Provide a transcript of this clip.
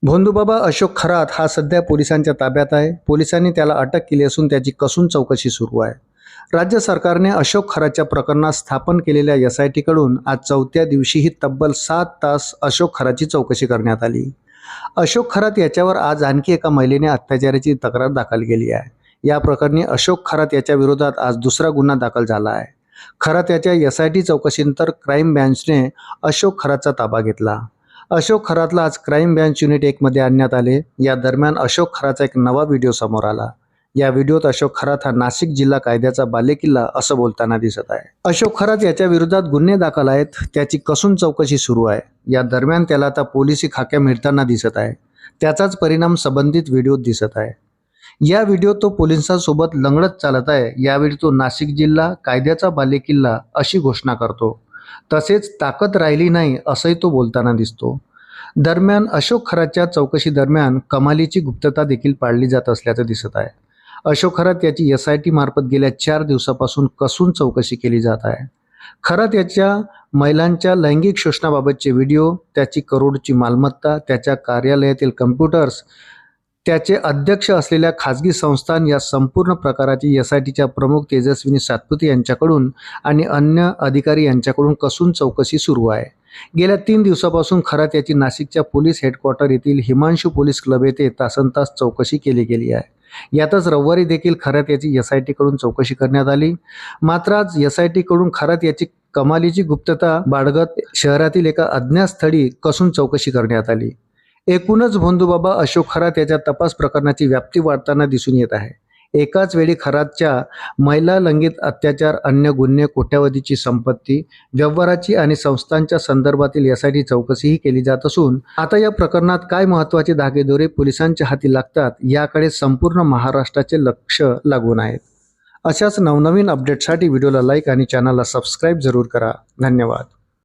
भोंदूबाबा अशोक खरात हा सध्या पोलिसांच्या ताब्यात आहे। पोलिसांनी त्याला अटक केली असून त्याची कसून चौकशी सुरू आहे। राज्य सरकारने अशोक खरातच्या प्रकरणात स्थापन केलेल्या एसआयटी कडून आज चौथ्या दिवशीही तब्बल 7 तास अशोक खरातची चौकशी करण्यात आली। अशोक खरात याच्यावर आज आणखी एका महिलेने अत्याचाराची तक्रार दाखल केली आहे। या प्रकरणी अशोक खरात याच्या विरोधात आज दुसरा गुन्हा दाखल झाला आहे। खरात याच्या एसआयटी चौकशीनंतर क्राईम ब्रँचने अशोक खरातचा ताबा घेतला। अशोक खरातला आज क्राईम ब्रँच युनिट 1 मध्ये आणण्यात आले। या दरम्यान अशोक खरातचा एक नवा व्हिडिओ समोर आला। या व्हिडिओत अशोक खरात हा नाशिक जिल्हा कायद्याचा बालेकिल्ला असं बोलताना दिसत आहे। अशोक खरात याच्या विरोधात गुन्हे दाखल आहेत, त्याची कसून चौकशी सुरू आहे। या दरम्यान त्याला आता पोलिसी खाक्या मिळताना दिसत आहे। त्याचाच परिणाम संबंधित व्हिडिओत दिसत आहे। या व्हिडिओत तो पोलिसांसोबत लंगडत चालत आहे। यावेळी तो नाशिक जिल्हा कायद्याचा बालेकिल्ला अशी घोषणा करतो। तसेच ताकद राहिली नाही असंही तो बोलताना दिसतो। दरम्यान अशोक खरातच्या चौकशी दरम्यान कमालीची गुप्तता देखील पाळली जात असल्याचं दिसत आहे। अशोक खरात याची एसआयटी मार्फत गेल्या 4 दिवसापासून कसून चौकशी केली जात आहे। खरात याच्या महिलांच्या लैंगिक शोषणाबाबतचे व्हिडिओ, त्याची करोडची मालमत्ता, त्याच्या कार्यालयातील कम्प्युटर्स, त्याचे अध्यक्ष असलेल्या खाजगी संस्थान या संपूर्ण प्रकाराची एसआयटीच्या प्रमुख तेजस्विनी सातपुते यांच्याकडून आणि अन्य अधिकारी यांच्याकडून कसून चौकशी सुरू आहे। गेल्या 3 दिवसापासून खरात याची नाशिकच्या पोलीस हेडक्वार्टर येथील हिमांशू पोलीस क्लब येथे तासनतास चौकशी केली गेली आहे। यातच रविवारी देखील खरात याची एसआयटी कडून चौकशी करण्यात आली। मात्र आज एसआयटी कडून खरात याची कमालीची गुप्तता बाळगत शहरातील एका अज्ञात स्थळी कसून चौकशी करण्यात आली। एकूणच भोंदूबाबा अशोक खरात याच्या तपास प्रकरणाची व्याप्ती वाढताना दिसून येत आहे। एकाच वेळी खरातच्या महिला लैंगिक अत्याचार, अन्य गुन्हे, कोट्यावधीची संपत्ती, व्यवहाराची आणि संस्थांच्या संदर्भातील एसआयटी चौकशीही केली जात असून आता या प्रकरणात काय महत्त्वाचे धागेदोरे पोलिसांच्या हाती लागतात याकडे संपूर्ण महाराष्ट्राचे लक्ष लागून आहे। अशाच नवनवीन अपडेटसाठी व्हिडिओला लाईक आणि चॅनलला सबस्क्राईब जरूर करा। धन्यवाद।